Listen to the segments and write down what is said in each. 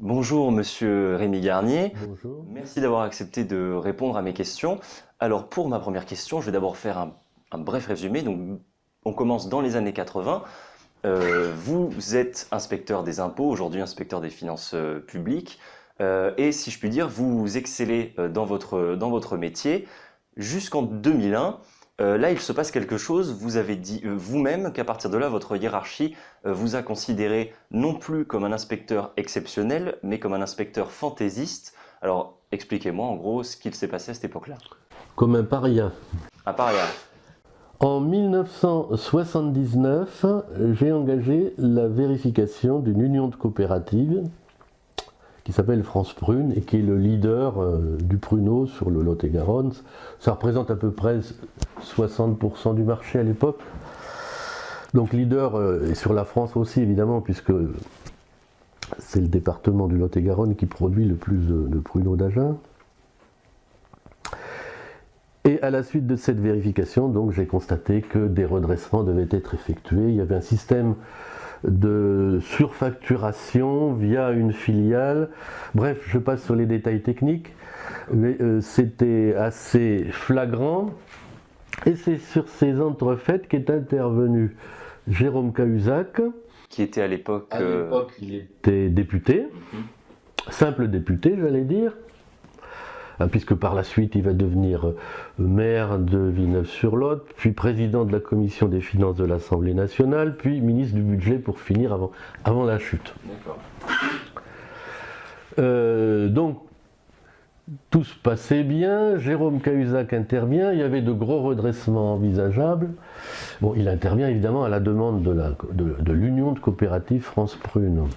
Bonjour Monsieur Rémi Garnier, Bonjour. merci d'avoir accepté de répondre à mes questions. Alors pour ma première question, je vais d'abord faire un bref résumé. Donc on commence dans les années 80. Vous êtes inspecteur des impôts, aujourd'hui inspecteur des finances publiques. Et si je puis dire, vous excellez dans votre métier jusqu'en 2001. Là, il se passe quelque chose. Vous avez dit vous-même qu'à partir de là, votre hiérarchie vous a considéré non plus comme un inspecteur exceptionnel, mais comme un inspecteur fantaisiste. Alors, expliquez-moi en gros ce qu'il s'est passé à cette époque-là. Comme un paria. Un paria. En 1979, j'ai engagé la vérification d'une union de coopératives qui s'appelle France Prune et qui est le leader du pruneau sur le Lot-et-Garonne. Ça représente à peu près 60% du marché à l'époque. Donc leader et sur la France aussi évidemment, puisque c'est le département du Lot-et-Garonne qui produit le plus de pruneaux d'Agen. Et à la suite de cette vérification, donc, j'ai constaté que des redressements devaient être effectués. Il y avait un système de surfacturation via une filiale. Bref, je passe sur les détails techniques, mais c'était assez flagrant. Et c'est sur ces entrefaites qu'est intervenu Jérôme Cahuzac. Qui était à l'époque... il était député, simple député, j'allais dire. Puisque par la suite il va devenir maire de Villeneuve-sur-Lot, puis président de la commission des finances de l'Assemblée nationale, puis ministre du budget pour finir avant la chute. D'accord. Donc tout se passait bien, Jérôme Cahuzac intervient, il y avait de gros redressements envisageables. Bon, il intervient évidemment à la demande de l'Union de coopératives France Prune.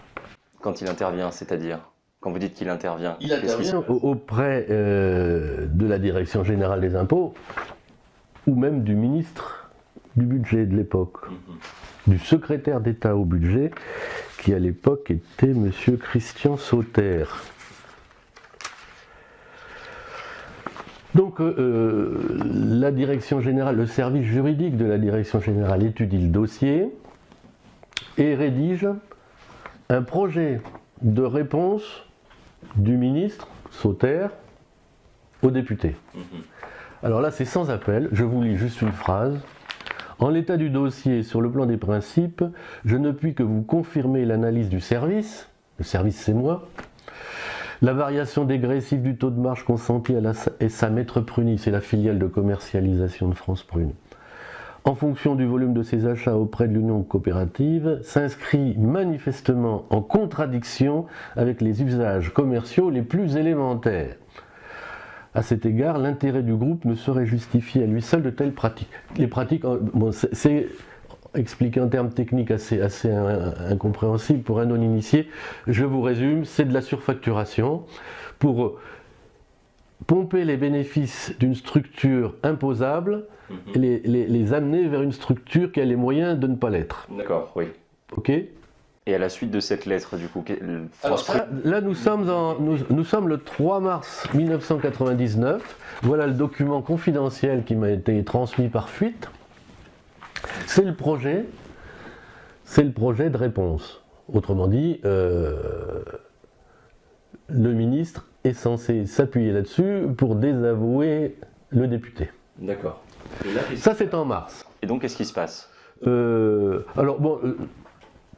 Quand il intervient, c'est-à-dire ? Quand vous dites qu'il intervient, il intervient auprès de la Direction Générale des Impôts, ou même du ministre du Budget de l'époque, du secrétaire d'État au budget, qui à l'époque était M. Christian Sauter. Donc la Direction Générale, le service juridique de la Direction Générale étudie le dossier et rédige un projet de réponse du ministre Sauter aux députés. Alors là, c'est sans appel, je vous lis juste une phrase. En l'état du dossier, sur le plan des principes, je ne puis que vous confirmer l'analyse du service, le service c'est moi, la variation dégressive du taux de marge consenti à la SA Maître Pruny, c'est la filiale de commercialisation de France Prune, en fonction du volume de ses achats auprès de l'Union coopérative, s'inscrit manifestement en contradiction avec les usages commerciaux les plus élémentaires. À cet égard, l'intérêt du groupe ne saurait justifier à lui seul de telles pratiques. Les pratiques, bon, c'est expliqué en termes techniques assez incompréhensibles pour un non-initié. Je vous résume, c'est de la surfacturation pour pomper les bénéfices d'une structure imposable et les amener vers une structure qui a les moyens de ne pas l'être. D'accord, oui. Ok ? Et à la suite de cette lettre, du coup, Alors, là, nous sommes le 3 mars 1999. Voilà le document confidentiel qui m'a été transmis par fuite. C'est le projet de réponse. Autrement dit, le ministre est censé s'appuyer là-dessus pour désavouer le député. D'accord. Ça, c'est en mars. Et donc, qu'est-ce qui se passe ? Alors, bon,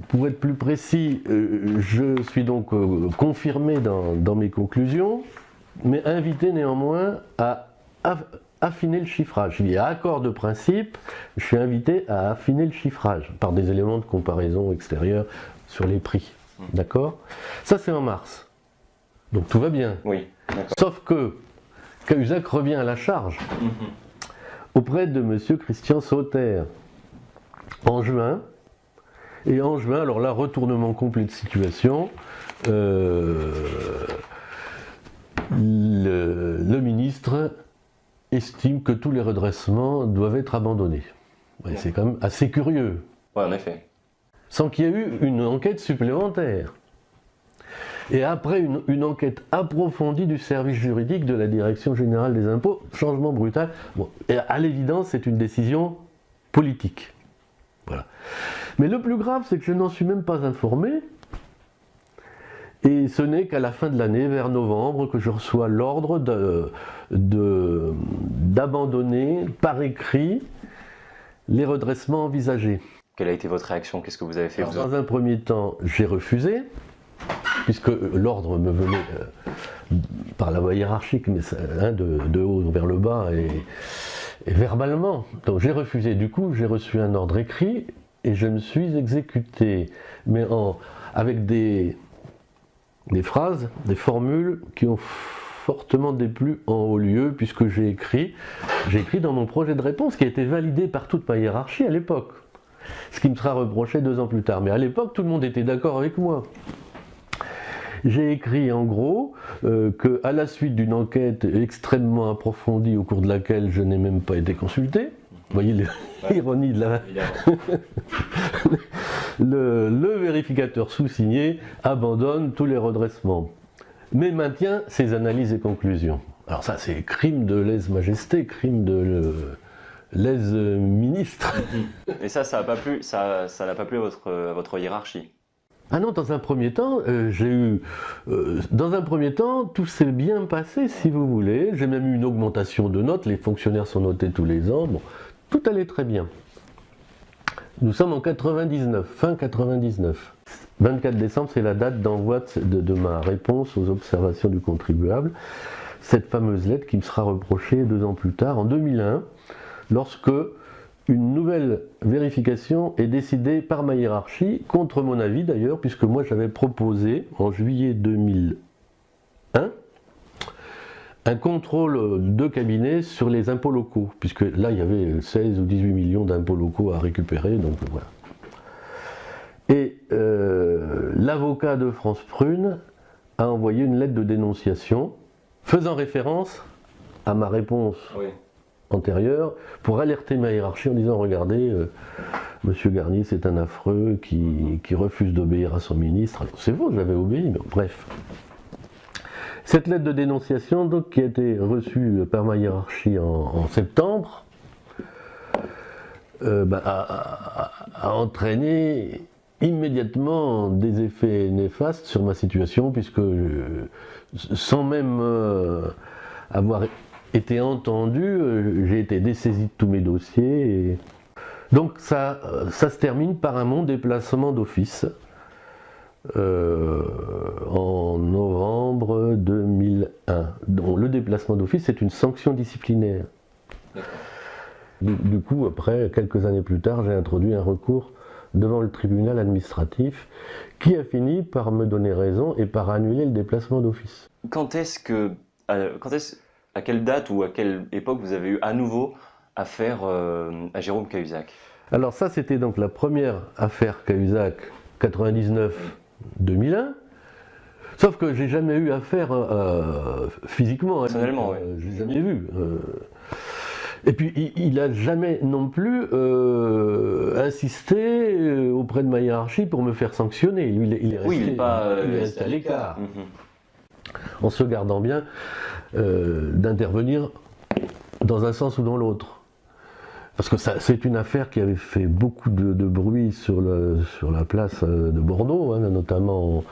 pour être plus précis, je suis donc confirmé dans mes conclusions, mais invité néanmoins à affiner le chiffrage. Il y a accord de principe, je suis invité à affiner le chiffrage par des éléments de comparaison extérieurs sur les prix. D'accord ? Ça, c'est en mars. Donc tout va bien. Oui. Sauf que Cahuzac revient à la charge auprès de M. Christian Sauter en juin. Et en juin, alors là, retournement complet de situation, le ministre estime que tous les redressements doivent être abandonnés. Ouais, c'est quand même assez curieux. Oui, en effet. Sans qu'il y ait eu une enquête supplémentaire. Et après une enquête approfondie du service juridique de la Direction Générale des Impôts, changement brutal. Bon, et à l'évidence, c'est une décision politique. Voilà. Mais le plus grave, c'est que je n'en suis même pas informé. Et ce n'est qu'à la fin de l'année, vers novembre, que je reçois l'ordre d'abandonner par écrit les redressements envisagés. Quelle a été votre réaction? Qu'est-ce que vous avez fait? Alors, dans un premier temps, j'ai refusé, puisque l'ordre me venait par la voie hiérarchique, mais de haut vers le bas et verbalement. Donc j'ai refusé. Du coup, j'ai reçu un ordre écrit et je me suis exécuté, mais avec des phrases, des formules qui ont fortement déplu en haut lieu, puisque j'ai écrit dans mon projet de réponse qui a été validé par toute ma hiérarchie à l'époque. Ce qui me sera reproché 2 ans plus tard. Mais à l'époque, tout le monde était d'accord avec moi. J'ai écrit en gros qu'à la suite d'une enquête extrêmement approfondie au cours de laquelle je n'ai même pas été consulté, vous voyez l'ironie de la... le vérificateur sous-signé abandonne tous les redressements, mais maintient ses analyses et conclusions. Alors ça, c'est crime de lèse-majesté, crime de lèse-ministre. Et ça n'a pas plu, ça n'a pas plu à votre hiérarchie? Ah non, dans un premier temps, tout s'est bien passé, si vous voulez. J'ai même eu une augmentation de notes, les fonctionnaires sont notés tous les ans, bon, tout allait très bien. Nous sommes en 99, fin 99. 24 décembre, c'est la date d'envoi de ma réponse aux observations du contribuable. Cette fameuse lettre qui me sera reprochée 2 ans plus tard, en 2001, lorsque une nouvelle vérification est décidée par ma hiérarchie, contre mon avis d'ailleurs, puisque moi j'avais proposé en juillet 2001 un contrôle de cabinet sur les impôts locaux, puisque là il y avait 16 ou 18 millions d'impôts locaux à récupérer, donc voilà. Et l'avocat de France Prune a envoyé une lettre de dénonciation faisant référence à ma réponse antérieure pour alerter ma hiérarchie en disant regardez, Monsieur Garnier c'est un affreux qui refuse d'obéir à son ministre. Alors, c'est faux, j'avais obéi, mais bref. Cette lettre de dénonciation donc, qui a été reçue par ma hiérarchie en septembre a entraîné immédiatement des effets néfastes sur ma situation, puisque sans même avoir été entendu, j'ai été dessaisi de tous mes dossiers. Donc ça se termine par un mon déplacement d'office en novembre 2001. Donc, le déplacement d'office, c'est une sanction disciplinaire. Du coup, après, quelques années plus tard, j'ai introduit un recours devant le tribunal administratif qui a fini par me donner raison et par annuler le déplacement d'office. À quelle date ou à quelle époque vous avez eu à nouveau affaire à Jérôme Cahuzac? Alors ça, c'était donc la première affaire Cahuzac 99-2001. Sauf que j'ai jamais eu affaire physiquement. Personnellement, oui. Je l'ai jamais vu. Et puis il n'a jamais non plus insisté auprès de ma hiérarchie pour me faire sanctionner. Lui, il est resté à l'écart. En se gardant bien d'intervenir dans un sens ou dans l'autre. Parce que c'est une affaire qui avait fait beaucoup de bruit sur la place de Bordeaux, hein, notamment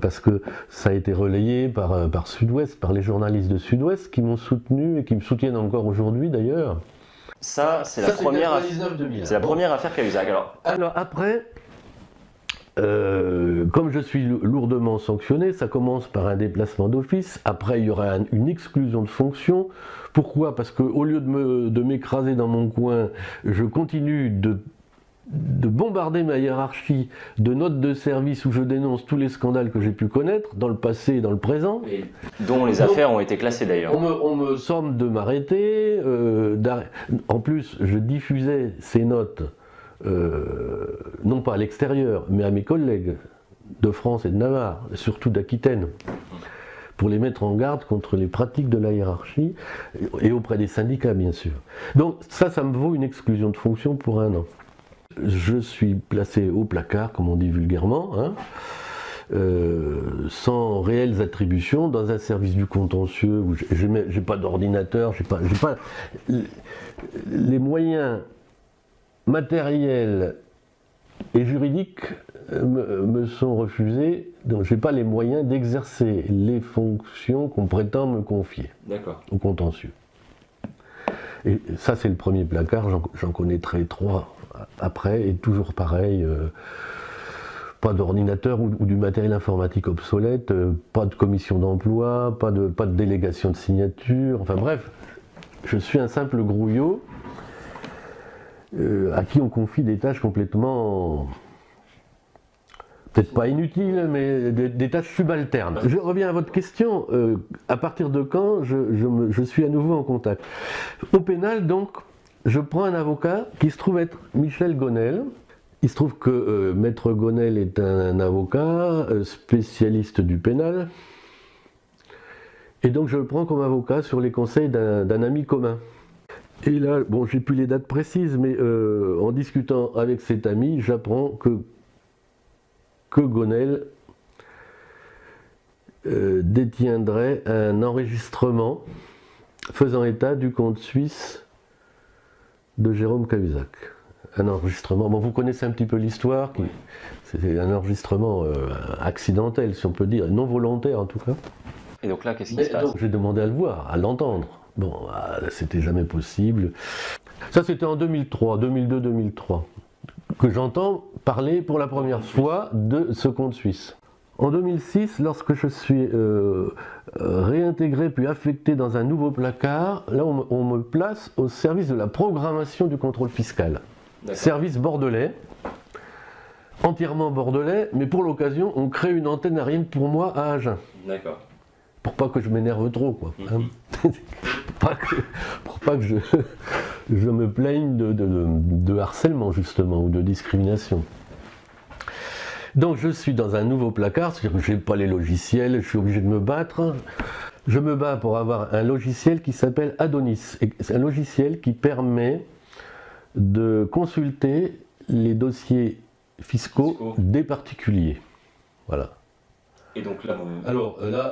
parce que ça a été relayé par Sud-Ouest, par les journalistes de Sud-Ouest qui m'ont soutenu et qui me soutiennent encore aujourd'hui d'ailleurs. Ça, c'est la première affaire Cahuzac. Alors après, comme je suis lourdement sanctionné, ça commence par un déplacement d'office, après il y aura une exclusion de fonction. Pourquoi? Parce qu'au lieu de m'écraser dans mon coin, je continue de bombarder ma hiérarchie de notes de service où je dénonce tous les scandales que j'ai pu connaître, dans le passé et dans le présent. Et dont les affaires ont été classées d'ailleurs. On me somme de m'arrêter. En plus, je diffusais ces notes, non pas à l'extérieur, mais à mes collègues de France et de Navarre, surtout d'Aquitaine, pour les mettre en garde contre les pratiques de la hiérarchie et auprès des syndicats, bien sûr. Donc ça me vaut une exclusion de fonction pour 1 an. Je suis placé au placard, comme on dit vulgairement, hein, sans réelles attributions, dans un service du contentieux où j'ai pas d'ordinateur, j'ai pas les moyens matériels et juridiques me sont refusées, donc je n'ai pas les moyens d'exercer les fonctions qu'on prétend me confier au contentieux. Et ça, c'est le premier placard, j'en connaîtrai 3 après, et toujours pareil, pas d'ordinateur ou du matériel informatique obsolète, pas de commission d'emploi, pas de délégation de signature, enfin bref, je suis un simple grouillot à qui on confie des tâches complètement, peut-être pas inutiles, mais des tâches subalternes. Je reviens à votre question, à partir de quand je suis à nouveau en contact. Au pénal, donc, je prends un avocat qui se trouve être Michel Gonel. Il se trouve que Maître Gonel est un avocat spécialiste du pénal, et donc je le prends comme avocat sur les conseils d'un ami commun. Et là, bon, j'ai plus les dates précises, mais en discutant avec cet ami, j'apprends que Gonel détiendrait un enregistrement faisant état du compte suisse de Jérôme Cahuzac. Un enregistrement, bon, vous connaissez un petit peu l'histoire, c'est un enregistrement accidentel, si on peut dire, non volontaire en tout cas. Et donc là, qu'est-ce qui se passe? J'ai demandé à le voir, à l'entendre. Bon, c'était jamais possible. Ça, c'était en 2003, 2002-2003, que j'entends parler pour la première fois de ce compte suisse. En 2006, lorsque je suis réintégré puis affecté dans un nouveau placard, là on me place au service de la programmation du contrôle fiscal. Service bordelais, entièrement bordelais, mais pour l'occasion, on crée une antenne rien que pour moi à Agen. D'accord. Pour pas que je m'énerve trop, quoi. Pour pas que je me plaigne de harcèlement, justement, ou de discrimination. Donc je suis dans un nouveau placard, c'est-à-dire que je n'ai pas les logiciels, je suis obligé de me battre. Je me bats pour avoir un logiciel qui s'appelle Adonis. C'est un logiciel qui permet de consulter les dossiers fiscaux des particuliers. Voilà. Et donc là,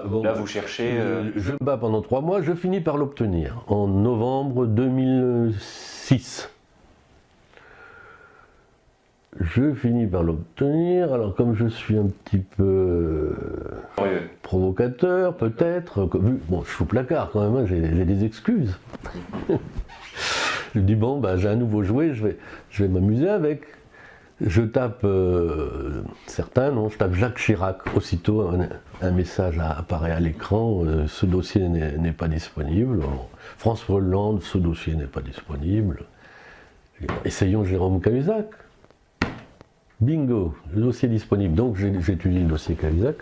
vous cherchez... Je me bats pendant 3 mois, je finis par l'obtenir en novembre 2006. Je finis par l'obtenir, alors comme je suis un petit peu provocateur peut-être, bon je suis au placard quand même, hein, j'ai des excuses. Je dis bon, bah, j'ai un nouveau jouet, je vais m'amuser avec. Je tape certains noms, je tape Jacques Chirac, aussitôt un message apparaît à l'écran, ce dossier n'est pas disponible. François Hollande, ce dossier n'est pas disponible. Essayons Jérôme Cahuzac. Bingo, le dossier est disponible. Donc j'étudie le dossier Cahuzac.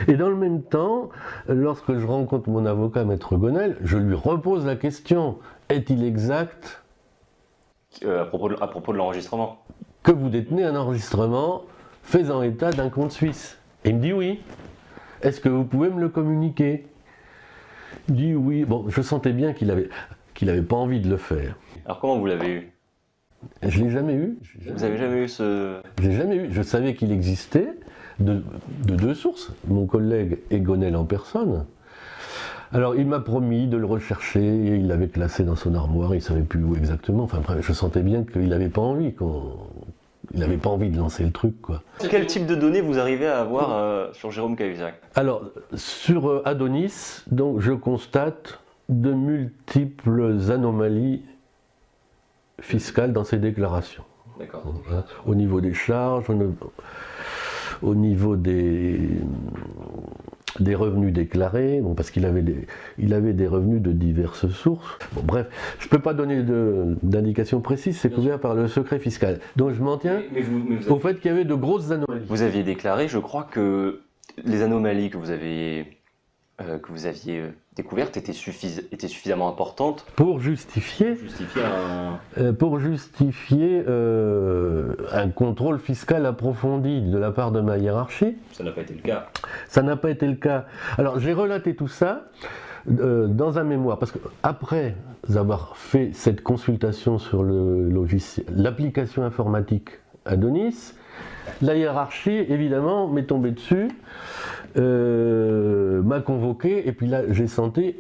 Et dans le même temps, lorsque je rencontre mon avocat, Maître Gonel, je lui repose la question, est-il exact à propos de l'enregistrement, que vous détenez un enregistrement faisant état d'un compte suisse? Et il me dit oui. Est-ce que vous pouvez me le communiquer? Il dit oui. Bon, je sentais bien qu'il avait pas envie de le faire. Alors comment vous l'avez eu? Je l'ai jamais eu. Vous avez jamais eu ce... Je l'ai jamais eu. Je savais qu'il existait de 2 sources. Mon collègue et Gonel en personne. Alors il m'a promis de le rechercher, il l'avait classé dans son armoire, il ne savait plus où exactement. Enfin bref, je sentais bien qu'il n'avait pas envie, il n'avait pas envie de lancer le truc, quoi. Quel type de données vous arrivez à avoir sur Jérôme Cahuzac? Alors, sur Adonis, donc, je constate de multiples anomalies fiscales dans ses déclarations. D'accord. Au niveau des charges, au niveau des revenus déclarés, bon, parce qu'il avait des revenus de diverses sources. Bon, bref, je ne peux pas donner d'indications précises, c'est couvert par le secret fiscal. Donc je m'en tiens au fait qu'il y avait de grosses anomalies. Vous aviez déclaré, je crois, que les anomalies que vous aviez découvertes étaient suffisamment importantes pour justifier un contrôle fiscal approfondi de la part de ma hiérarchie. Ça n'a pas été le cas. Ça n'a pas été le cas. Alors j'ai relaté tout ça dans un mémoire, parce que après avoir fait cette consultation sur l'application informatique Adonis, la hiérarchie évidemment m'est tombée dessus, m'a convoqué, et puis là j'ai senti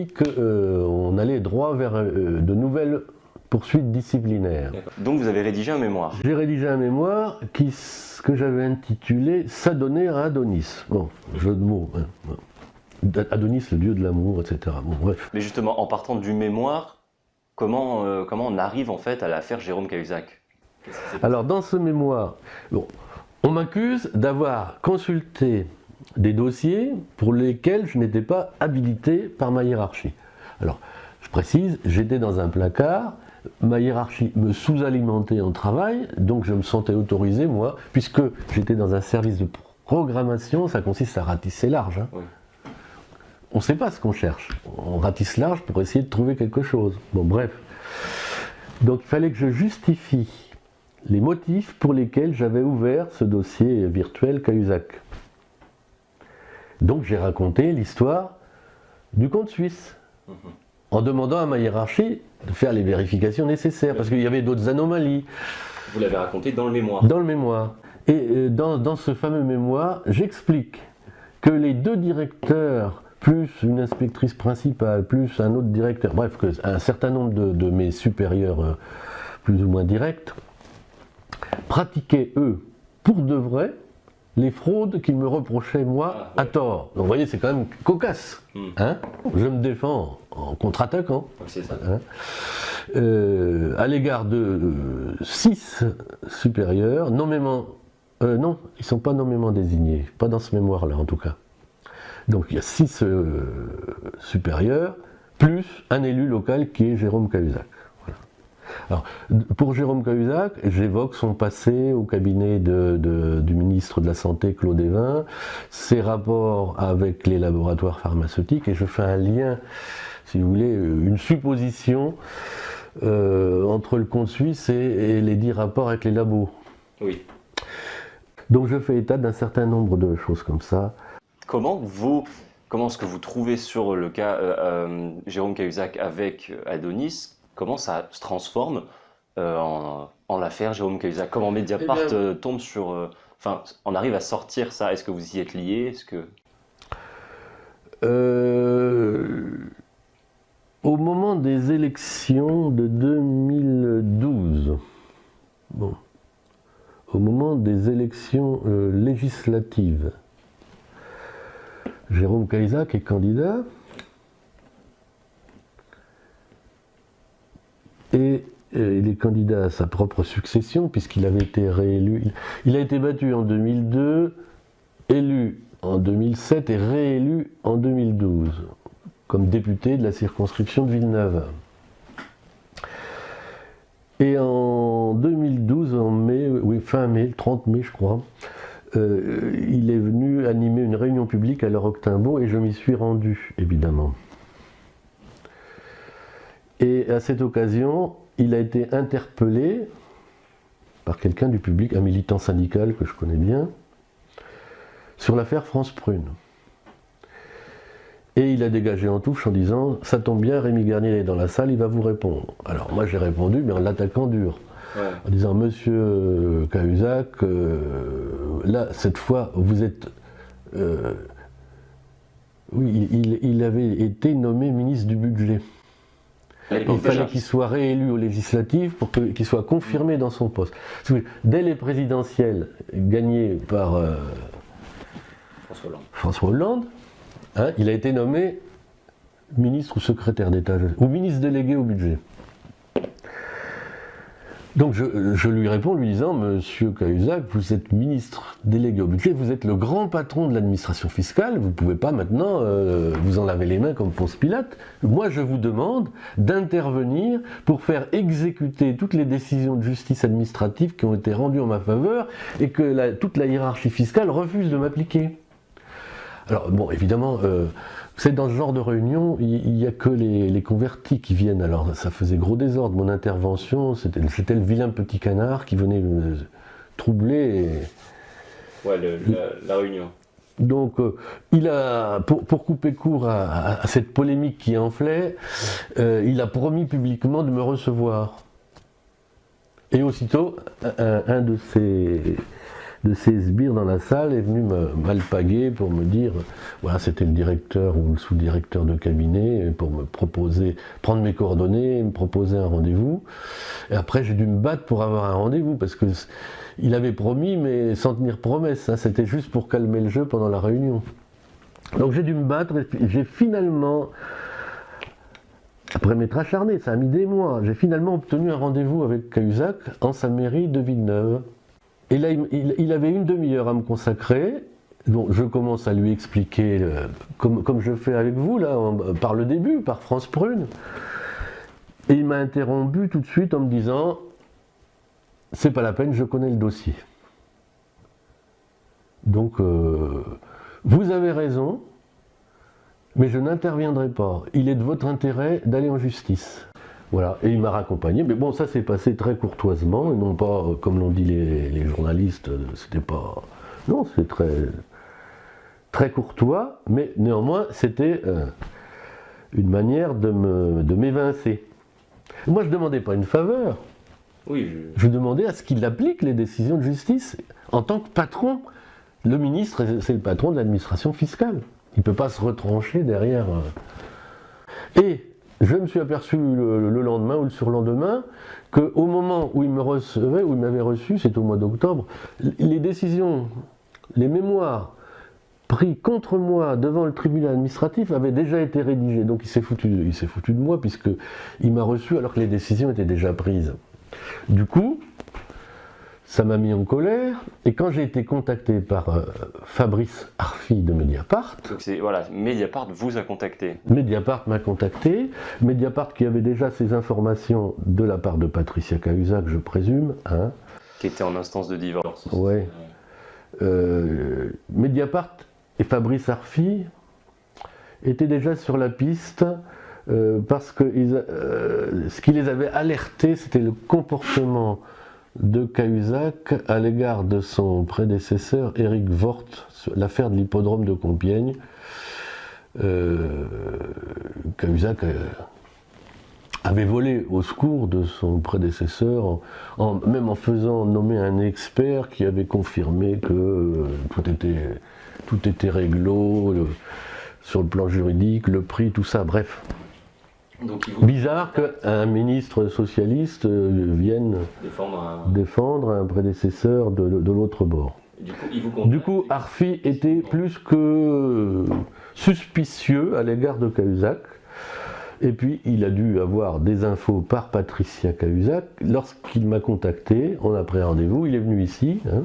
qu'on allait droit vers de nouvelles poursuite disciplinaire. Donc vous avez rédigé un mémoire. J'ai rédigé un mémoire que j'avais intitulé « S'adonner à Adonis ». Bon, jeu de mots. Hein. Adonis, le dieu de l'amour, etc. Bon, bref. Mais justement, en partant du mémoire, comment on arrive en fait à l'affaire Jérôme Cahuzac? Alors dans ce mémoire, bon, on m'accuse d'avoir consulté des dossiers pour lesquels je n'étais pas habilité par ma hiérarchie. Alors, je précise, j'étais dans un placard, ma hiérarchie me sous-alimentait en travail, donc je me sentais autorisé, moi, puisque j'étais dans un service de programmation, ça consiste à ratisser large. Hein. Oui. On ne sait pas ce qu'on cherche, on ratisse large pour essayer de trouver quelque chose. Bon, bref. Donc il fallait que je justifie les motifs pour lesquels j'avais ouvert ce dossier virtuel Cahuzac. Donc j'ai raconté l'histoire du compte suisse, en demandant à ma hiérarchie de faire les vérifications nécessaires, parce qu'il y avait d'autres anomalies. Vous l'avez raconté dans le mémoire. Dans le mémoire. Et dans ce fameux mémoire, j'explique que les deux directeurs, plus une inspectrice principale, plus un autre directeur, bref, que un certain nombre de mes supérieurs plus ou moins directs, pratiquaient, eux, pour de vrai, les fraudes qu'ils me reprochaient, moi, à tort. Donc vous voyez, c'est quand même cocasse. Hein, je me défends en contre-attaquant. C'est ça. Hein, à l'égard de 6 supérieurs, nommément... non, ils ne sont pas nommément désignés, pas dans ce mémoire-là en tout cas. Donc il y a 6 supérieurs, plus un élu local qui est Jérôme Cahuzac. Voilà. Alors, pour Jérôme Cahuzac, j'évoque son passé au cabinet du ministre de la Santé, Claude Évin, ses rapports avec les laboratoires pharmaceutiques, et je fais un lien, si vous voulez, une supposition entre le compte suisse et les 10 rapports avec les labos. Oui. Donc je fais état d'un certain nombre de choses comme ça. Comment est-ce que vous trouvez sur le cas Jérôme Cahuzac avec Adonis, comment ça se transforme en l'affaire Jérôme Cahuzac? Comment Mediapart tombe sur... Enfin, on arrive à sortir ça? Est-ce que vous y êtes lié? Au moment des élections de 2012, bon, au moment des élections législatives, Jérôme Cahuzac est candidat et il est candidat à sa propre succession puisqu'il avait été réélu. Il a été battu en 2002, élu en 2007 et réélu en 2012 comme député de la circonscription de Villeneuve. Et en 2012, en mai, oui, fin mai, le 30 mai je crois, il est venu animer une réunion publique à l'Heure-Octimbaud et je m'y suis rendu, évidemment. Et à cette occasion, il a été interpellé par quelqu'un du public, un militant syndical que je connais bien, sur l'affaire France Prune. Et il a dégagé en touche en disant « Ça tombe bien, Rémi Garnier est dans la salle, il va vous répondre. » Alors moi j'ai répondu, mais en l'attaquant dur. Ouais. En disant « Monsieur Cahuzac, là, cette fois, vous êtes... oui, il avait été nommé ministre du Budget. Il fallait qu'il soit réélu aux législatives pour qu'il soit confirmé dans son poste. Dès les présidentielles gagnées par François Hollande, hein, il a été nommé ministre ou secrétaire d'État, ou ministre délégué au budget. Donc je lui réponds en lui disant « Monsieur Cahuzac, vous êtes ministre délégué au budget, vous êtes le grand patron de l'administration fiscale, vous ne pouvez pas maintenant vous en laver les mains comme Ponce Pilate. Moi je vous demande d'intervenir pour faire exécuter toutes les décisions de justice administrative qui ont été rendues en ma faveur et que toute la hiérarchie fiscale refuse de m'appliquer. » Alors bon, évidemment, c'est dans ce genre de réunion, il n'y a que les convertis qui viennent. Alors ça faisait gros désordre, mon intervention, c'était le vilain petit canard qui venait me troubler. Ouais, la réunion. Donc, il a, pour couper court à cette polémique qui enflait, il a promis publiquement de me recevoir. Et aussitôt, un de de ses sbires dans la salle est venu m'alpaguer pour me dire, voilà, c'était le directeur ou le sous-directeur de cabinet, pour me proposer, prendre mes coordonnées, me proposer un rendez-vous. Et après, j'ai dû me battre pour avoir un rendez-vous, parce que il avait promis, mais sans tenir promesse, hein, c'était juste pour calmer le jeu pendant la réunion. Donc j'ai dû me battre, et j'ai finalement, après m'être acharné, ça a mis des mois, j'ai finalement obtenu un rendez-vous avec Cahuzac en sa mairie de Villeneuve. Et là, il avait une demi-heure à me consacrer, donc je commence à lui expliquer, comme je fais avec vous, là, par le début, par France Prune. Et il m'a interrompu tout de suite en me disant, c'est pas la peine, je connais le dossier. Donc, vous avez raison, mais je n'interviendrai pas. Il est de votre intérêt d'aller en justice. Voilà, et il m'a raccompagné, mais bon, ça s'est passé très courtoisement, et non pas, comme l'ont dit les journalistes, c'était pas... Non, c'est très, très courtois, mais néanmoins, c'était une manière de m'évincer. Moi, je ne demandais pas une faveur, Oui, je demandais à ce qu'il applique les décisions de justice. En tant que patron, le ministre, c'est le patron de l'administration fiscale. Il ne peut pas se retrancher derrière... Et je me suis aperçu le lendemain ou le surlendemain qu'au moment où il me recevait, où il m'avait reçu, c'était au mois d'octobre, les décisions, les mémoires pris contre moi devant le tribunal administratif avaient déjà été rédigés. Donc il s'est foutu de moi puisqu'il m'a reçu alors que les décisions étaient déjà prises. Du coup, ça m'a mis en colère, et quand j'ai été contacté par Fabrice Arfi de Mediapart... Donc voilà, Mediapart vous a contacté. Mediapart m'a contacté, Mediapart qui avait déjà ces informations de la part de Patricia Cahuzac, je présume. Hein. Qui était en instance de divorce. Ouais. Mediapart et Fabrice Arfi étaient déjà sur la piste parce que ce qui les avait alertés, c'était le comportement de Cahuzac à l'égard de son prédécesseur Éric Woerth, l'affaire de l'hippodrome de Compiègne. Cahuzac avait volé au secours de son prédécesseur, même en faisant nommer un expert qui avait confirmé que tout était réglo, sur le plan juridique, le prix, tout ça, bref. Donc, bizarre qu'un ministre socialiste vienne défendre un prédécesseur de l'autre bord. Du coup, Arfi était plus que suspicieux à l'égard de Cahuzac. Et puis, il a dû avoir des infos par Patricia Cahuzac. Lorsqu'il m'a contacté, on a pris rendez-vous, il est venu ici, hein,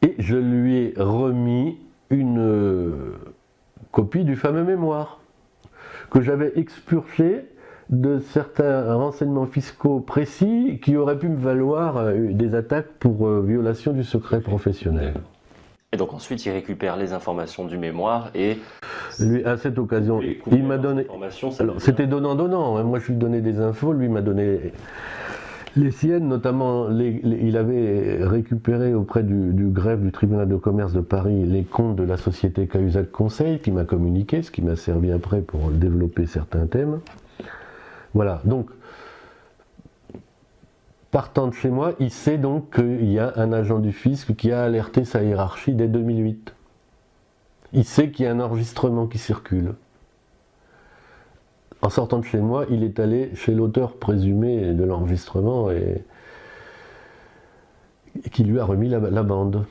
et je lui ai remis une copie du fameux mémoire que j'avais expurgé de certains renseignements fiscaux précis qui auraient pu me valoir des attaques pour violation du secret professionnel. Et donc ensuite, il récupère les informations du mémoire et... Lui, à cette occasion, il m'a donné... Alors, c'était donnant-donnant, hein. Moi je lui donnais des infos, lui m'a donné les siennes, notamment, il avait récupéré auprès du greffe du tribunal de commerce de Paris les comptes de la société Cahuzac Conseil, qui m'a communiqué, ce qui m'a servi après pour développer certains thèmes. Voilà, donc, partant de chez moi, il sait donc qu'il y a un agent du fisc qui a alerté sa hiérarchie dès 2008. Il sait qu'il y a un enregistrement qui circule. En sortant de chez moi, il est allé chez l'auteur présumé de l'enregistrement et qui lui a remis la bande.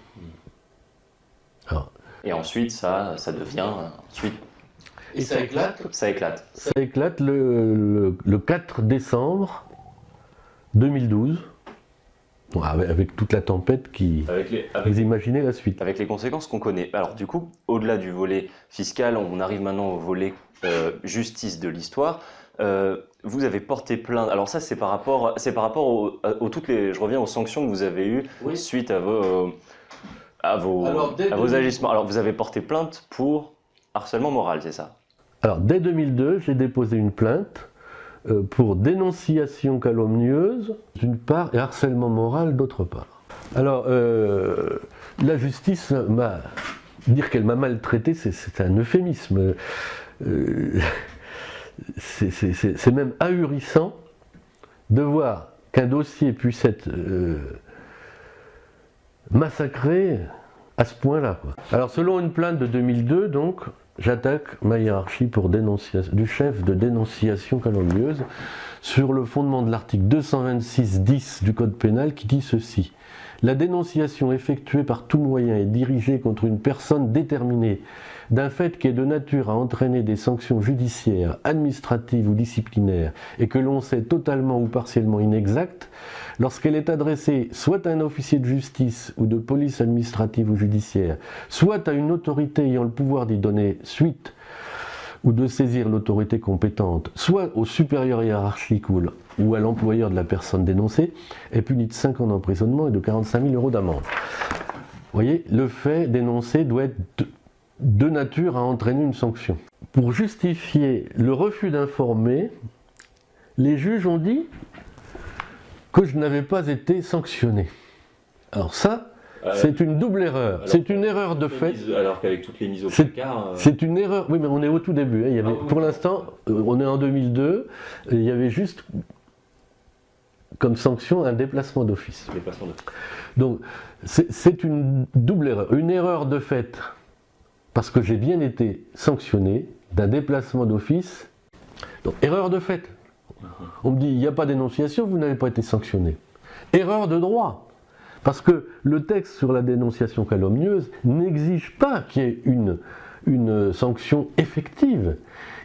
Alors, et ensuite, ça devient... Et ça éclate. Ça éclate. Ça éclate le 4 décembre 2012, avec toute la tempête qui... Vous imaginez la suite. Avec les conséquences qu'on connaît. Alors du coup, au-delà du volet fiscal, on arrive maintenant au volet justice de l'histoire. Vous avez porté plainte. Alors ça, c'est par rapport aux toutes les... Je reviens aux sanctions que vous avez eues suite à vos agissements. Alors vous avez porté plainte pour harcèlement moral, c'est ça? Alors dès 2002, j'ai déposé une plainte pour dénonciation calomnieuse d'une part et harcèlement moral d'autre part. Alors la justice dire qu'elle m'a maltraité, c'est un euphémisme. C'est même ahurissant de voir qu'un dossier puisse être massacré à ce point-là, quoi. Alors selon une plainte de 2002, donc, j'attaque ma hiérarchie pour dénonciation, du chef de dénonciation calomnieuse sur le fondement de l'article 226-10 du Code pénal qui dit ceci. La dénonciation effectuée par tout moyen et dirigée contre une personne déterminée d'un fait qui est de nature à entraîner des sanctions judiciaires, administratives ou disciplinaires et que l'on sait totalement ou partiellement inexacte, lorsqu'elle est adressée soit à un officier de justice ou de police administrative ou judiciaire, soit à une autorité ayant le pouvoir d'y donner suite ou de saisir l'autorité compétente, soit au supérieur hiérarchique ou à l'employeur de la personne dénoncée, est puni de 5 ans d'emprisonnement et de 45 000 € d'amende. Vous voyez, le fait dénoncé doit être de nature à entraîner une sanction. Pour justifier le refus d'informer, les juges ont dit que je n'avais pas été sanctionné. Alors ça, c'est une double erreur. C'est une erreur de fait. Alors qu'avec toutes les mises au placard... C'est une erreur. Oui, mais on est au tout début. Hein. Il y avait, pour l'instant, on est en 2002. Il y avait juste comme sanction un déplacement d'office. Donc, c'est une double erreur. Une erreur de fait, parce que j'ai bien été sanctionné d'un déplacement d'office. Donc, erreur de fait. On me dit, il n'y a pas d'énonciation, vous n'avez pas été sanctionné. Erreur de droit. Parce que le texte sur la dénonciation calomnieuse n'exige pas qu'il y ait une sanction effective.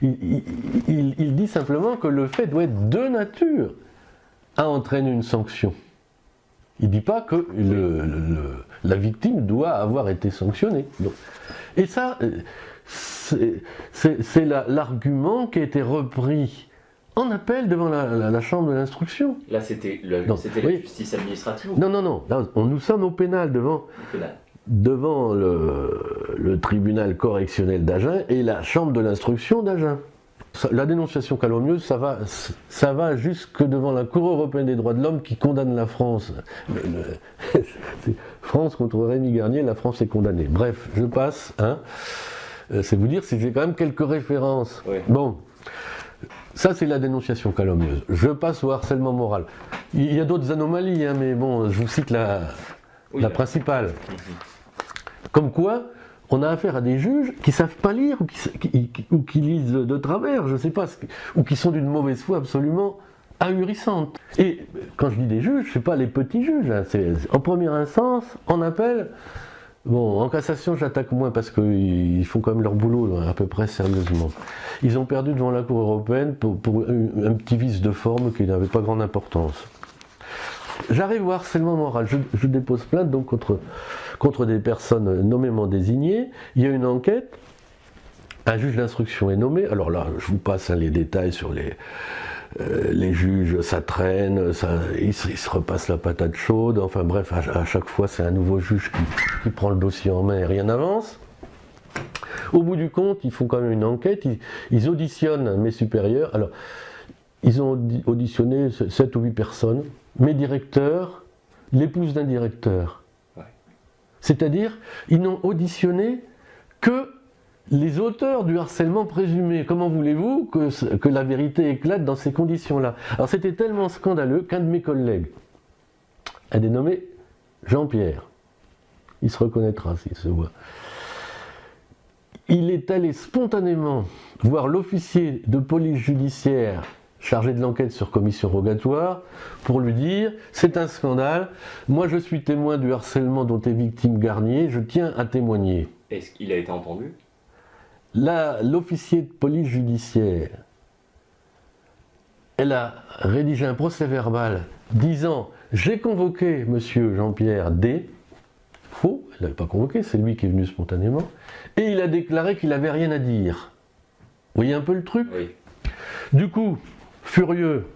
Il dit simplement que le fait doit être de nature à entraîner une sanction. Il ne dit pas que la victime doit avoir été sanctionnée. Donc, et ça, c'est l'argument qui a été repris en appel devant la chambre de l'instruction. Là, c'était la justice administrative. Non. Là, nous sommes au pénal devant le tribunal correctionnel d'Agen et la chambre de l'instruction d'Agen. La dénonciation calomnieuse, ça va jusque devant la Cour européenne des droits de l'homme qui condamne la France. France contre Rémi Garnier, la France est condamnée. Bref, je passe. Hein. C'est vous dire si j'ai quand même quelques références. Oui. Bon. Ça, c'est la dénonciation calomnieuse. Je passe au harcèlement moral. Il y a d'autres anomalies, hein, mais bon, je vous cite la principale. Comme quoi, on a affaire à des juges qui ne savent pas lire ou qui lisent de travers, je ne sais pas, ou qui sont d'une mauvaise foi absolument ahurissante. Et quand je dis des juges, ce n'est pas les petits juges. Hein, c'est en première instance, en appel. Bon, en cassation, j'attaque moins parce qu'ils font quand même leur boulot à peu près sérieusement. Ils ont perdu devant la Cour européenne pour un petit vice de forme qui n'avait pas grande importance. J'arrive au harcèlement moral. Je dépose plainte donc contre des personnes nommément désignées. Il y a une enquête. Un juge d'instruction est nommé. Alors là, je vous passe les détails sur les juges, ça traîne, ils se repassent la patate chaude, enfin bref, à chaque fois c'est un nouveau juge qui prend le dossier en main et rien n'avance. Au bout du compte, ils font quand même une enquête, ils auditionnent mes supérieurs, alors ils ont auditionné 7 ou 8 personnes, mes directeurs, l'épouse d'un directeur. Ouais. C'est-à-dire, ils n'ont auditionné que les auteurs du harcèlement présumé. Comment voulez-vous que la vérité éclate dans ces conditions-là? Alors c'était tellement scandaleux qu'un de mes collègues a dénommé Jean-Pierre. Il se reconnaîtra s'il se voit. Il est allé spontanément voir l'officier de police judiciaire chargé de l'enquête sur commission rogatoire pour lui dire « C'est un scandale, moi je suis témoin du harcèlement dont est victime Garnier, je tiens à témoigner. » Est-ce qu'il a été entendu? L'officier de police judiciaire, elle a rédigé un procès-verbal disant « J'ai convoqué monsieur Jean-Pierre D. » Faux, elle n'avait pas convoqué, c'est lui qui est venu spontanément. Et il a déclaré qu'il n'avait rien à dire. Vous voyez un peu le truc? Oui. Du coup, furieux,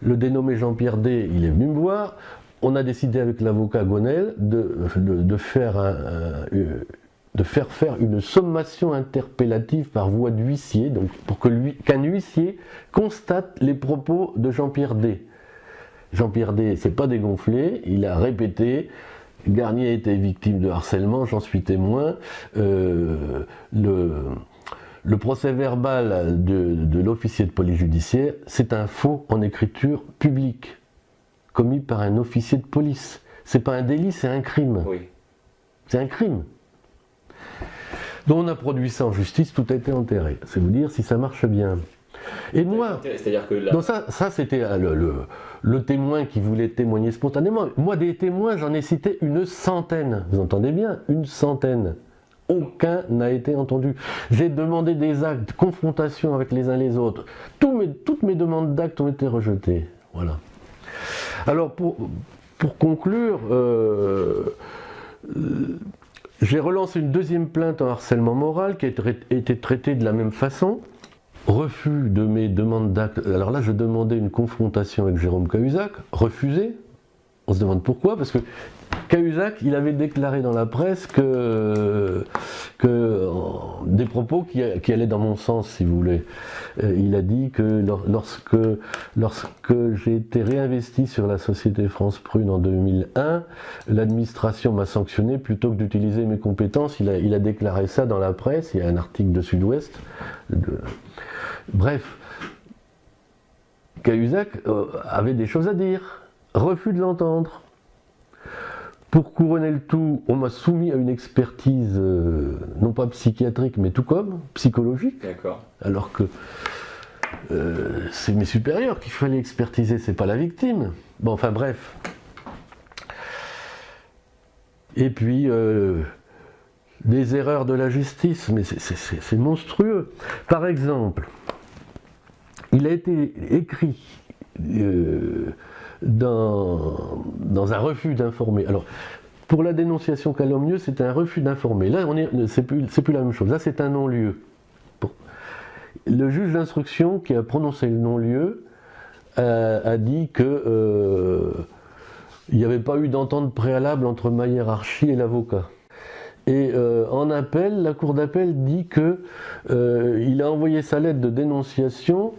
le dénommé Jean-Pierre D, il est venu me voir. On a décidé avec l'avocat Gonel de faire faire une sommation interpellative par voie d'huissier, donc pour qu'un huissier constate les propos de Jean-Pierre D. Jean-Pierre D s'est pas dégonflé, il a répété « Garnier était victime de harcèlement, j'en suis témoin ». Le procès verbal de l'officier de police judiciaire, c'est un faux en écriture publique, commis par un officier de police. c'est pas un délit, c'est un crime. Oui. C'est un crime. Donc on a produit ça en justice, tout a été enterré. C'est vous dire si ça marche bien. Et moi, c'est-à-dire que là... donc ça c'était le témoin qui voulait témoigner spontanément. Moi, des témoins, j'en ai cité une centaine. Vous entendez bien? Une centaine. Aucun n'a été entendu. J'ai demandé des actes, confrontation avec les uns les autres. Toutes mes demandes d'actes ont été rejetées. Voilà. Alors, pour conclure, j'ai relancé une deuxième plainte en harcèlement moral qui a été traitée de la même façon. Refus de mes demandes d'actes. Alors là, je demandais une confrontation avec Jérôme Cahuzac, refusé. On se demande pourquoi, parce que Cahuzac, il avait déclaré dans la presse que des propos qui allaient dans mon sens, si vous voulez. Il a dit que lorsque j'ai été réinvesti sur la société France Prune en 2001, l'administration m'a sanctionné plutôt que d'utiliser mes compétences. Il a déclaré ça dans la presse, il y a un article de Sud-Ouest. Bref, Cahuzac avait des choses à dire. Refus de l'entendre. Pour couronner le tout, on m'a soumis à une expertise, non pas psychiatrique, mais tout comme, psychologique. D'accord. Alors que c'est mes supérieurs qu'il fallait expertiser, c'est pas la victime. Bon, enfin bref. Et puis, des erreurs de la justice, mais c'est monstrueux. Par exemple, il a été écrit dans un refus d'informer. Alors, pour la dénonciation calomnieuse, c'est un refus d'informer. Là, c'est plus la même chose. Là, c'est un non-lieu. Bon. Le juge d'instruction qui a prononcé le non-lieu a dit que il n'y avait pas eu d'entente préalable entre ma hiérarchie et l'avocat. Et en appel, la cour d'appel dit que il a envoyé sa lettre de dénonciation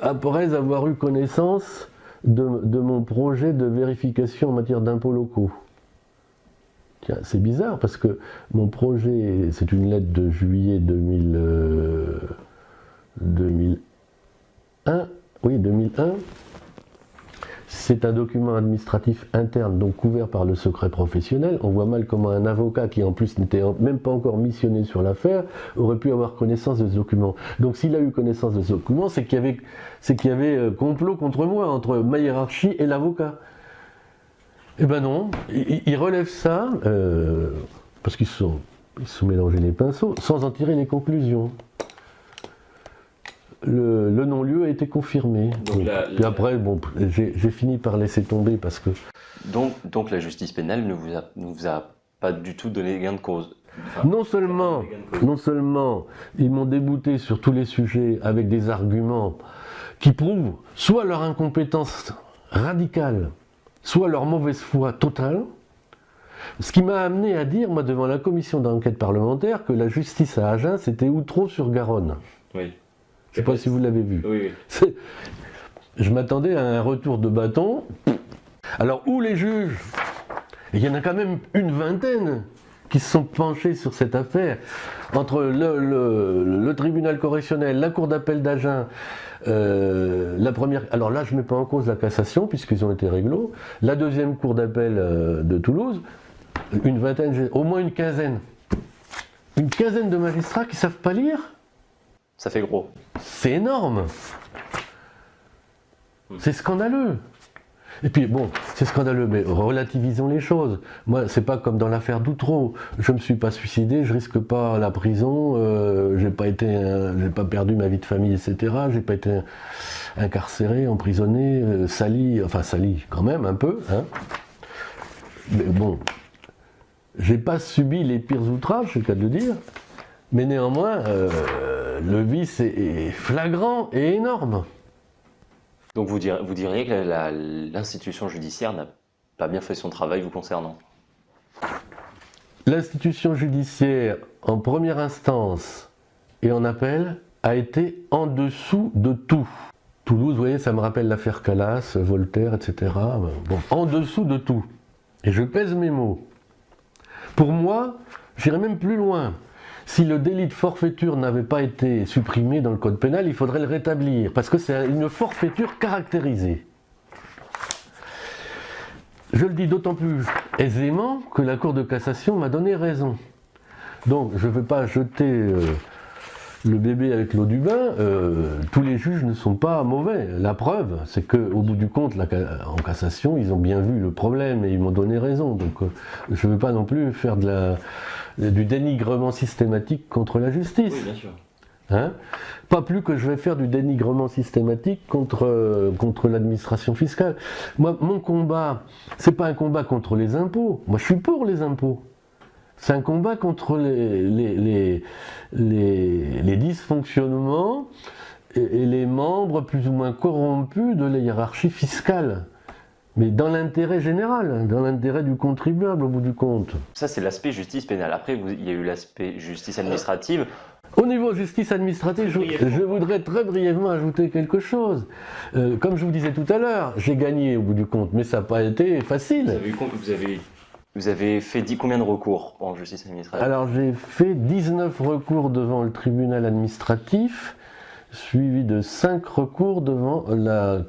après avoir eu connaissance de mon projet de vérification en matière d'impôts locaux. Tiens, c'est bizarre parce que mon projet, c'est une lettre de juillet 2001. Oui, 2001. C'est un document administratif interne, donc couvert par le secret professionnel. On voit mal comment un avocat qui en plus n'était même pas encore missionné sur l'affaire aurait pu avoir connaissance de ce document. Donc s'il a eu connaissance de ce document, c'est qu'il y avait complot contre moi, entre ma hiérarchie et l'avocat. Eh ben non, il relève ça, parce qu'ils se sont mélangés les pinceaux, sans en tirer les conclusions. Le non-lieu a été confirmé. Puis après, bon, j'ai fini par laisser tomber parce que... Donc la justice pénale ne vous a pas du tout donné gain de cause. Enfin, non seulement ils m'ont débouté sur tous les sujets avec des arguments qui prouvent soit leur incompétence radicale, soit leur mauvaise foi totale, ce qui m'a amené à dire, moi, devant la commission d'enquête parlementaire, que la justice à Agen, c'était Outreau-sur-Garonne. Oui. Je ne sais pas si vous l'avez vu. Oui. Je m'attendais à un retour de bâton. Alors, où les juges? Il y en a quand même une vingtaine qui se sont penchés sur cette affaire, entre le tribunal correctionnel, la cour d'appel d'Agen, la première... Alors là, je ne mets pas en cause la cassation, puisqu'ils ont été réglo. La deuxième cour d'appel de Toulouse, une vingtaine, au moins une quinzaine. Une quinzaine de magistrats qui ne savent pas lire. Ça fait gros. C'est énorme. C'est scandaleux. Et puis bon, c'est scandaleux, mais relativisons les choses. Moi, c'est pas comme dans l'affaire d'Outreau. Je me suis pas suicidé, je risque pas la prison, j'ai pas perdu ma vie de famille, etc. J'ai pas été incarcéré, emprisonné, sali quand même un peu. Hein. Mais bon, j'ai pas subi les pires outrages, c'est le cas de le dire. Mais néanmoins, le vice est flagrant et énorme. Donc vous diriez que l'institution judiciaire n'a pas bien fait son travail vous concernant? L'institution judiciaire, en première instance et en appel, a été en dessous de tout. Toulouse, vous voyez, ça me rappelle l'affaire Calas, Voltaire, etc. Bon, en dessous de tout. Et je pèse mes mots. Pour moi, j'irai même plus loin. Si le délit de forfaiture n'avait pas été supprimé dans le code pénal, il faudrait le rétablir, parce que c'est une forfaiture caractérisée. Je le dis d'autant plus aisément que la Cour de cassation m'a donné raison. Donc je ne vais pas jeter le bébé avec l'eau du bain. Tous les juges ne sont pas mauvais. La preuve, c'est qu'au bout du compte, en cassation, ils ont bien vu le problème et ils m'ont donné raison. Donc je ne veux pas non plus faire du dénigrement systématique contre la justice. Oui, bien sûr. Hein? Pas plus que je vais faire du dénigrement systématique contre l'administration fiscale. Moi, mon combat, c'est pas un combat contre les impôts. Moi, je suis pour les impôts. C'est un combat contre les dysfonctionnements et les membres plus ou moins corrompus de la hiérarchie fiscale. Mais dans l'intérêt général, dans l'intérêt du contribuable au bout du compte. Ça, c'est l'aspect justice pénale. Après, il y a eu l'aspect justice administrative. Au niveau justice administrative, je voudrais très brièvement ajouter quelque chose. Comme je vous disais tout à l'heure, j'ai gagné au bout du compte, mais ça n'a pas été facile. Vous avez fait combien de recours en justice administrative? Alors j'ai fait 19 recours devant le tribunal administratif, suivi de 5 recours devant la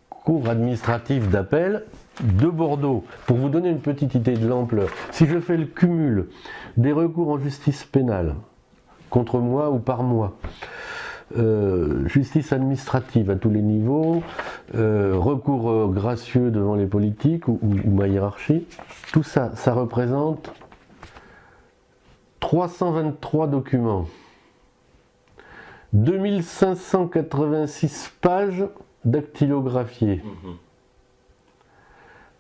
cour administrative d'appel de Bordeaux. Pour vous donner une petite idée de l'ampleur, si je fais le cumul des recours en justice pénale, contre moi ou par moi, justice administrative à tous les niveaux, recours gracieux devant les politiques ou ma hiérarchie, tout ça, ça représente 323 documents, 2586 pages dactylographiées,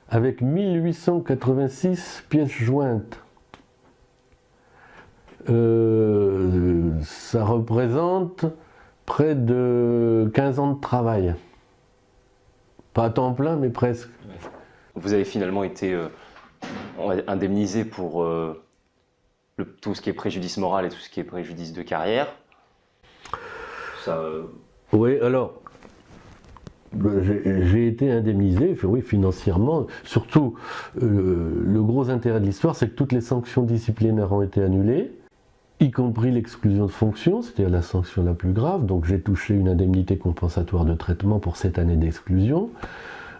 avec 1886 pièces jointes. Ça représente près de 15 ans de travail. Pas à temps plein, mais presque. Vous avez finalement été indemnisé pour tout ce qui est préjudice moral et tout ce qui est préjudice de carrière. Oui, alors, j'ai été indemnisé, oui, financièrement. Surtout, le gros intérêt de l'histoire, c'est que toutes les sanctions disciplinaires ont été annulées, y compris l'exclusion de fonction, c'était la sanction la plus grave. Donc j'ai touché une indemnité compensatoire de traitement pour cette année d'exclusion.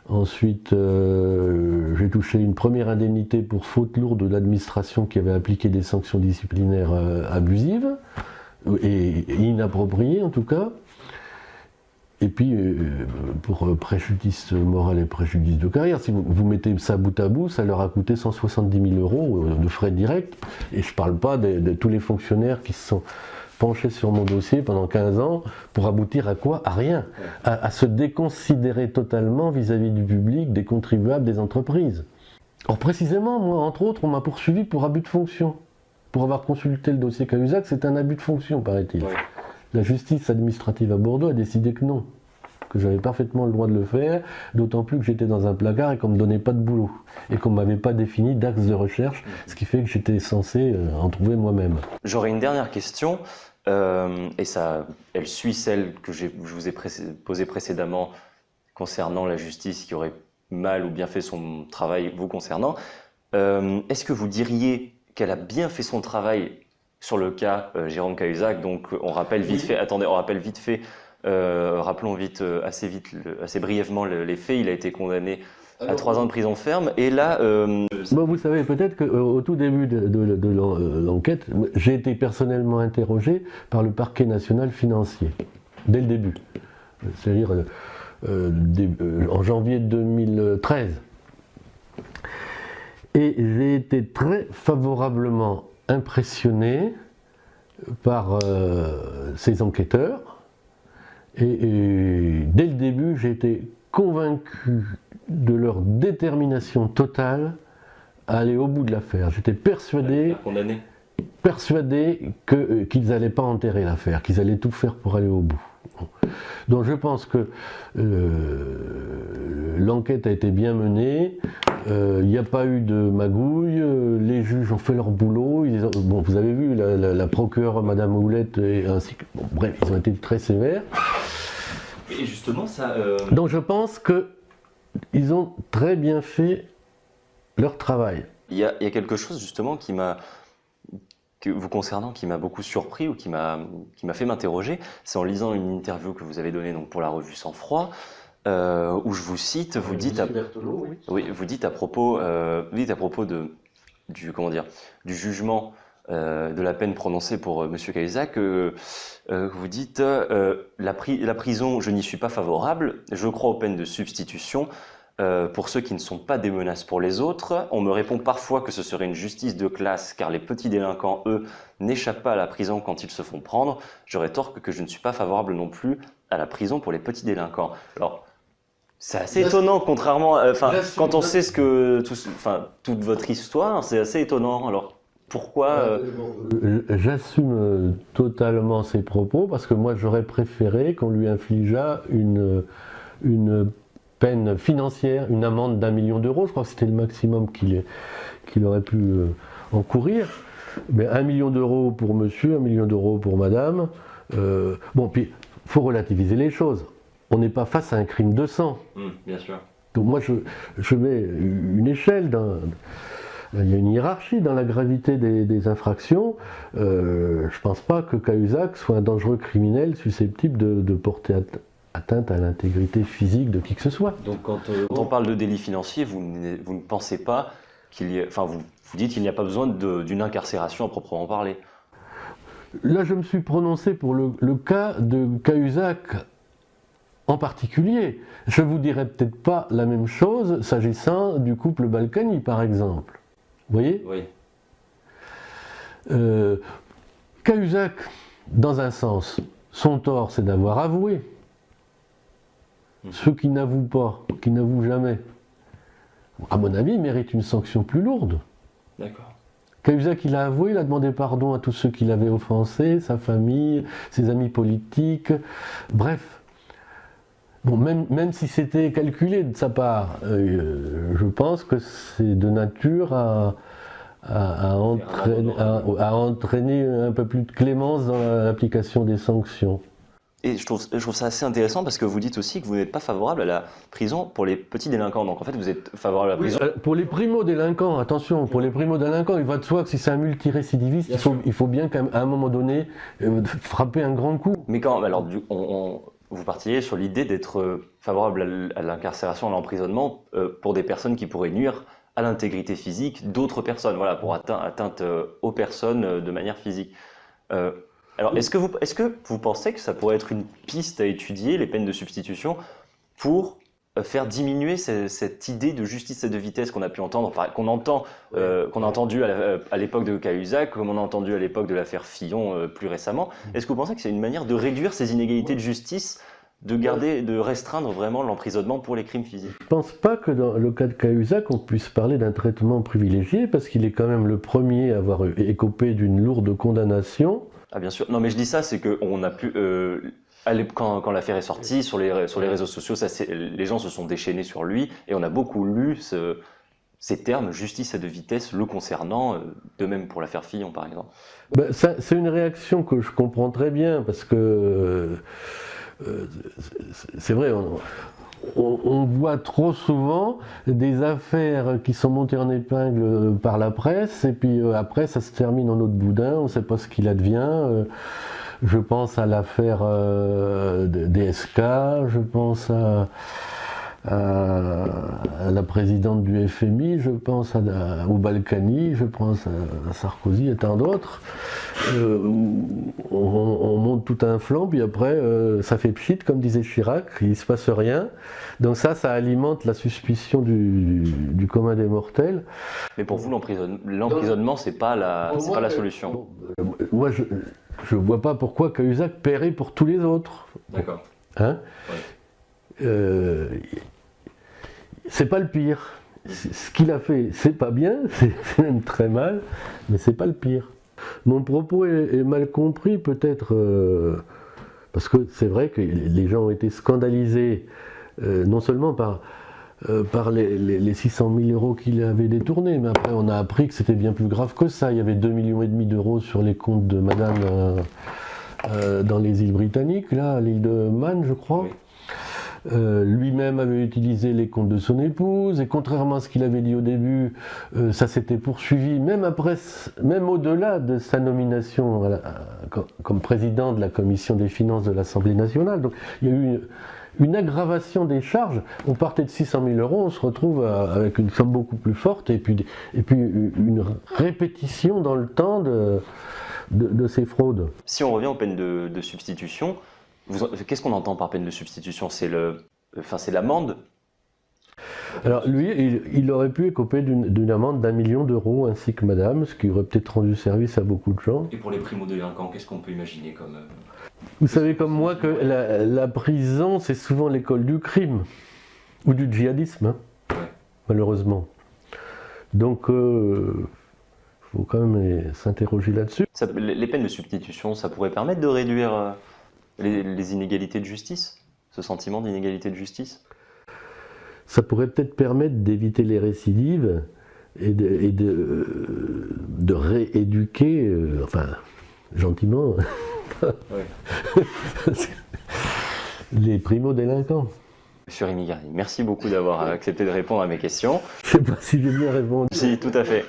Ensuite, j'ai touché une première indemnité pour faute lourde de l'administration qui avait appliqué des sanctions disciplinaires abusives, et inappropriées en tout cas. Et puis, pour préjudice moral et préjudice de carrière, si vous mettez ça bout à bout, ça leur a coûté 170 000 € de frais directs. Et je ne parle pas de tous les fonctionnaires qui se sont penchés sur mon dossier pendant 15 ans pour aboutir à quoi? À rien. À se déconsidérer totalement vis-à-vis du public, des contribuables, des entreprises. Or précisément, moi, entre autres, on m'a poursuivi pour abus de fonction. Pour avoir consulté le dossier Cahuzac, c'est un abus de fonction, paraît-il. Ouais. La justice administrative à Bordeaux a décidé que non, que j'avais parfaitement le droit de le faire, d'autant plus que j'étais dans un placard et qu'on ne me donnait pas de boulot, et qu'on ne m'avait pas défini d'axe de recherche, ce qui fait que j'étais censé en trouver moi-même. J'aurais une dernière question, et ça, elle suit celle que je vous ai posée précédemment concernant la justice qui aurait mal ou bien fait son travail vous concernant. Est-ce que vous diriez qu'elle a bien fait son travail sur le cas Jérôme Cahuzac? Donc on rappelle vite fait, rappelons assez brièvement les faits. Il a été condamné à 3 ans de prison ferme, et là... Bon, vous savez peut-être qu'au tout début de l'enquête, j'ai été personnellement interrogé par le parquet national financier, dès le début, c'est-à-dire en janvier 2013. Et j'ai été très favorablement impressionné par ces enquêteurs, et dès le début j'ai été convaincu de leur détermination totale à aller au bout de l'affaire. J'étais persuadé qu'ils n'allaient pas enterrer l'affaire, qu'ils allaient tout faire pour aller au bout. Donc je pense que l'enquête a été bien menée, il n'y a pas eu de magouille, les juges ont fait leur boulot, bon, vous avez vu la procureure Madame Houlette, ainsi que, bon, bref, ils ont été très sévères. Et justement ça... Donc je pense qu'ils ont très bien fait leur travail. Il y a quelque chose justement vous concernant, qui m'a beaucoup surpris ou qui m'a fait m'interroger, c'est en lisant une interview que vous avez donnée donc, pour la revue Sang Froid. où je vous cite, vous dites vous dites à propos, du jugement de la peine prononcée pour Monsieur Cahuzac, vous dites la prison, je n'y suis pas favorable, je crois aux peines de substitution. Pour ceux qui ne sont pas des menaces pour les autres. On me répond parfois que ce serait une justice de classe car les petits délinquants, eux, n'échappent pas à la prison quand ils se font prendre. Je rétorque que je ne suis pas favorable non plus à la prison pour les petits délinquants. Alors, c'est assez étonnant, contrairement, quand on sait toute votre histoire, c'est assez étonnant. Alors, pourquoi J'assume totalement ses propos parce que moi j'aurais préféré qu'on lui infligeât une peine financière, une amende d'1 million d'euros. Je crois que c'était le maximum qu'il aurait pu encourir. Mais 1 million d'euros pour monsieur, 1 million d'euros pour madame. Bon, puis il faut relativiser les choses. On n'est pas face à un crime de sang. Bien sûr. Donc moi je mets une échelle il y a une hiérarchie dans la gravité des infractions. Je ne pense pas que Cahuzac soit un dangereux criminel susceptible de porter atteinte à l'intégrité physique de qui que ce soit. Donc quand on parle de délit financier, vous ne pensez pas qu'il y ait... Enfin, vous dites qu'il n'y a pas besoin d'une incarcération à proprement parler. Là, je me suis prononcé pour le cas de Cahuzac en particulier. Je ne vous dirais peut-être pas la même chose s'agissant du couple Balkany, par exemple. Vous voyez ? Oui. Cahuzac, dans un sens, son tort, c'est d'avoir avoué. Ceux qui n'avouent pas, qui n'avouent jamais, à mon avis, méritent une sanction plus lourde. D'accord. Cahuzac, il a avoué, il a demandé pardon à tous ceux qui l'avaient offensé, sa famille, ses amis politiques, bref. Bon, même si c'était calculé de sa part, je pense que c'est de nature à entraîner un peu plus de clémence dans l'application des sanctions. Et je trouve ça assez intéressant parce que vous dites aussi que vous n'êtes pas favorable à la prison pour les petits délinquants. Donc en fait, vous êtes favorable à la prison. Pour les primo-délinquants, attention, pour les primo-délinquants, il va de soi que si c'est un multirécidiviste, il faut bien qu'à un moment donné frapper un grand coup. Mais quand, alors, vous partiez sur l'idée d'être favorable à l'incarcération, à l'emprisonnement pour des personnes qui pourraient nuire à l'intégrité physique d'autres personnes, voilà, pour atteinte aux personnes de manière physique. Alors, est-ce que vous pensez que ça pourrait être une piste à étudier, les peines de substitution, pour faire diminuer cette idée de justice à deux vitesses qu'on a pu entendre, qu'on a entendu à l'époque de Cahuzac, comme on a entendu à l'époque de l'affaire Fillon plus récemment. Est-ce que vous pensez que c'est une manière de réduire ces inégalités de justice, de restreindre vraiment l'emprisonnement pour les crimes physiques? Je ne pense pas que dans le cas de Cahuzac, on puisse parler d'un traitement privilégié, parce qu'il est quand même le premier à avoir écopé d'une lourde condamnation. Ah bien sûr. Non mais je dis ça, c'est qu'on a pu... quand l'affaire est sortie sur les réseaux sociaux, les gens se sont déchaînés sur lui et on a beaucoup lu ces termes, justice à deux vitesses, le concernant, de même pour l'affaire Fillon par exemple. C'est une réaction que je comprends très bien parce que c'est vrai, on voit trop souvent des affaires qui sont montées en épingle par la presse et puis après ça se termine en eau de boudin, on ne sait pas ce qu'il advient. Je pense à l'affaire DSK, je pense à la présidente du FMI, je pense au Balkany, je pense à Sarkozy et tant d'autres. On monte tout un flanc, puis après ça fait pchit, comme disait Chirac, il ne se passe rien. Donc ça alimente la suspicion du commun des mortels. Mais pour vous, l'emprisonnement, c'est pas la solution. Moi, je ne vois pas pourquoi Cahuzac paierait pour tous les autres. D'accord. Hein? Ouais. C'est pas le pire. Ce qu'il a fait, c'est pas bien, c'est même très mal, mais c'est pas le pire. Mon propos est mal compris, peut-être, parce que c'est vrai que les gens ont été scandalisés, non seulement par les 600 000 euros qu'il avait détournés, mais après on a appris que c'était bien plus grave que ça. Il y avait 2,5 millions d'euros sur les comptes de madame dans les îles britanniques, là, à l'île de Man, je crois. Oui. Lui-même avait utilisé les comptes de son épouse, et contrairement à ce qu'il avait dit au début, ça s'était poursuivi, même au-delà de sa nomination comme président de la commission des finances de l'Assemblée nationale. Donc il y a eu une aggravation des charges. On partait de 600 000 euros, on se retrouve avec une somme beaucoup plus forte et puis une répétition dans le temps de ces fraudes. Si on revient aux peines de substitution, qu'est-ce qu'on entend par peine de substitution? C'est l'amende? Alors lui, il aurait pu écoper d'une amende d'1 million d'euros, ainsi que madame, ce qui aurait peut-être rendu service à beaucoup de gens. Et pour les primo-délinquants, qu'est-ce qu'on peut imaginer comme... Vous savez comme moi que la prison, c'est souvent l'école du crime, ou du djihadisme, hein, Ouais. malheureusement. Donc, faut quand même s'interroger là-dessus. Les peines de substitution, ça pourrait permettre de réduire les inégalités de justice? Ce sentiment d'inégalité de justice? Ça pourrait peut-être permettre d'éviter les récidives et de rééduquer, enfin, gentiment, Ouais. les primo-délinquants. Monsieur Rémi Garry, merci beaucoup d'avoir accepté de répondre à mes questions. Je ne sais pas si j'ai bien répondu. Si, tout à fait.